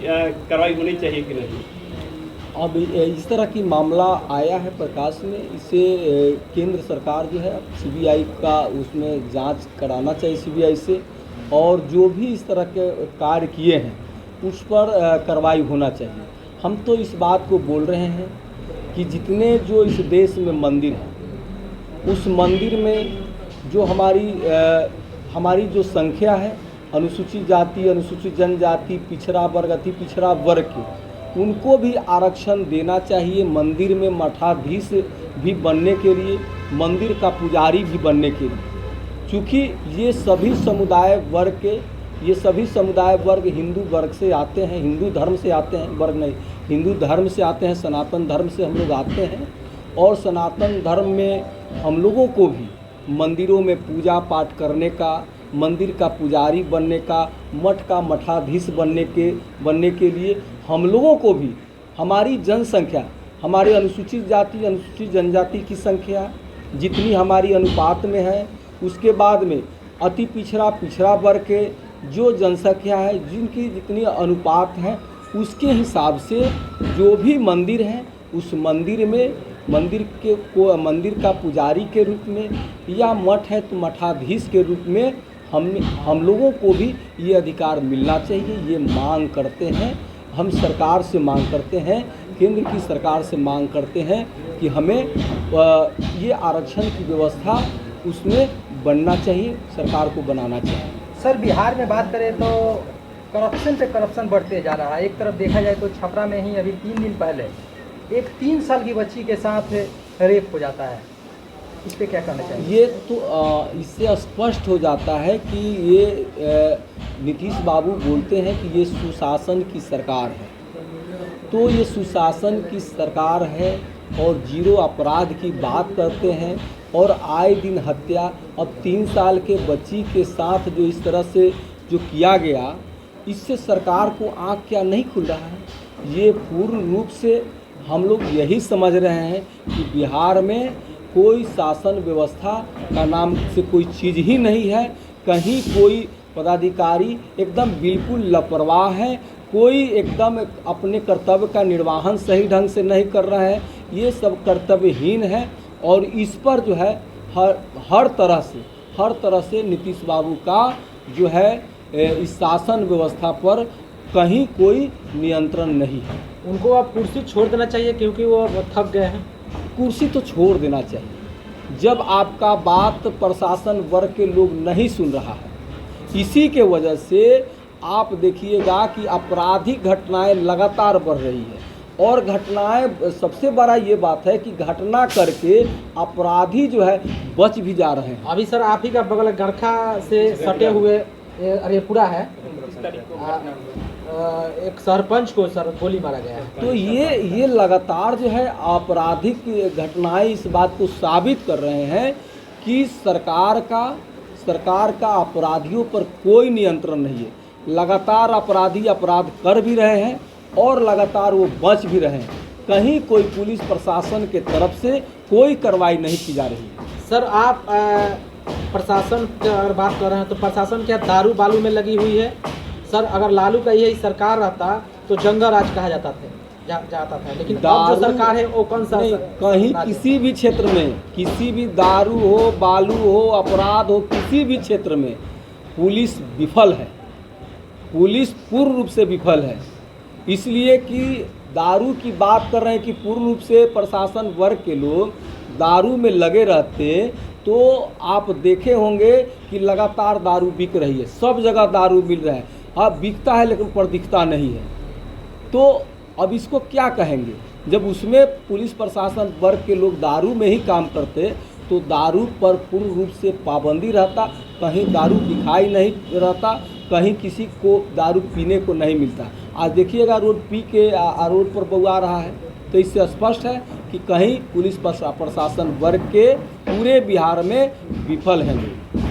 कार्रवाई होनी चाहिए कि नहीं? अब इस तरह की मामला आया है प्रकाश में, इसे केंद्र सरकार जो है सीबीआई का उसमें जांच कराना चाहिए सीबीआई से, और जो भी इस तरह के कार्य किए हैं उस पर कार्रवाई होना चाहिए। हम तो इस बात को बोल रहे हैं कि जितने जो इस देश में मंदिर हैं उस मंदिर में जो हमारी जो संख्या है, अनुसूचित जाति, अनुसूचित जनजाति, पिछड़ा वर्ग, अति पिछड़ा वर्ग के, उनको भी आरक्षण देना चाहिए। मंदिर में मठाधीश भी बनने के लिए, मंदिर का पुजारी भी बनने के लिए, क्योंकि ये सभी समुदाय वर्ग हिंदू वर्ग से आते हैं, हिंदू धर्म से आते हैं, वर्ग नहीं, हिंदू धर्म से आते हैं, सनातन धर्म से हम लोग आते हैं। और सनातन धर्म में हम लोगों को भी मंदिरों में पूजा पाठ करने का, मंदिर का पुजारी बनने का, मठ का मठाधीश बनने के लिए हम लोगों को भी हमारी जनसंख्या, हमारे अनुसूचित जाति, अनुसूचित जनजाति की संख्या जितनी हमारी अनुपात में है, उसके बाद में अति पिछड़ा वर्ग के जो जनसंख्या है, जिनकी जितनी अनुपात है, उसके हिसाब से जो भी मंदिर है उस मंदिर में मंदिर का पुजारी के रूप में, या मठ है तो मठाधीश के रूप में हम लोगों को भी ये अधिकार मिलना चाहिए। ये मांग करते हैं, हम सरकार से मांग करते हैं, केंद्र की सरकार से मांग करते हैं कि हमें ये आरक्षण की व्यवस्था उसमें बनना चाहिए, सरकार को बनाना चाहिए। सर, बिहार में बात करें तो करप्शन पे करप्शन बढ़ते जा रहा है। एक तरफ देखा जाए तो छपरा में ही अभी 3 दिन पहले एक 3 साल की बच्ची के साथ रेप हो जाता है। इस पे क्या करना चाहिए? ये तो इससे स्पष्ट हो जाता है कि ये नीतीश बाबू बोलते हैं कि ये सुशासन की सरकार है, तो ये सुशासन की सरकार है और जीरो अपराध की बात करते हैं, और आए दिन हत्या। अब 3 साल के बच्ची के साथ जो इस तरह से जो किया गया, इससे सरकार को आँख क्या नहीं खुल रहा है? ये पूर्ण रूप से हम लोग यही समझ रहे हैं कि बिहार में कोई शासन व्यवस्था का नाम से कोई चीज़ ही नहीं है। कहीं कोई पदाधिकारी एकदम बिल्कुल लापरवाह है, कोई एकदम अपने कर्तव्य का निर्वहन सही ढंग से नहीं कर रहा है, ये सब कर्तव्यहीन है। और इस पर जो है हर तरह से नीतीश बाबू का जो है इस शासन व्यवस्था पर कहीं कोई नियंत्रण नहीं है। उनको अब कुर्सी छोड़ देना चाहिए क्योंकि वो थक गए हैं। कुर्सी तो छोड़ देना चाहिए। जब आपका बात प्रशासन वर्ग के लोग नहीं सुन रहा है, इसी के वजह से आप देखिएगा कि आपराधिक घटनाएं लगातार बढ़ रही है। और घटनाएं, सबसे बड़ा ये बात है कि घटना करके अपराधी जो है बच भी जा रहे हैं। अभी सर आप ही का बगल गरखा से सटे हुए अरेपुरा है, एक सरपंच को सर गोली मारा गया है। तो ये लगातार जो है आपराधिक घटनाएं इस बात को साबित कर रहे हैं कि सरकार का अपराधियों पर कोई नियंत्रण नहीं है। लगातार अपराधी अपराध कर भी रहे हैं और लगातार वो बच भी रहे हैं। कहीं कोई पुलिस प्रशासन के तरफ से कोई कार्रवाई नहीं की जा रही है। सर, आप प्रशासन की अगर बात कर रहे हैं तो प्रशासन क्या दारू बालू में लगी हुई है? सर, अगर लालू का यही सरकार रहता तो जंगल राज कहा जाता था, लेकिन अब जो सरकार है वो कौन सा कहीं किसी भी क्षेत्र में, किसी भी दारू हो, बालू हो, अपराध हो, किसी भी क्षेत्र में पुलिस विफल है, पुलिस पूर्ण रूप से विफल है। इसलिए कि दारू की बात कर रहे हैं कि पूर्ण रूप से प्रशासन वर्ग के लोग दारू में लगे रहते तो आप देखे होंगे कि लगातार दारू बिक रही है, सब जगह दारू मिल रहा है। हाँ, बिकता है लेकिन पर दिखता नहीं है। तो अब इसको क्या कहेंगे? जब उसमें पुलिस प्रशासन वर्ग के लोग दारू में ही काम करते तो दारू पर पूर्ण रूप से पाबंदी रहता, कहीं दारू दिखाई नहीं रहता, कहीं किसी को दारू पीने को नहीं मिलता। आज देखिएगा रोड रोड पर बउआ रहा है, तो इससे स्पष्ट है कि कहीं पुलिस प्रशासन वर्ग के पूरे बिहार में विफल हैं लोग।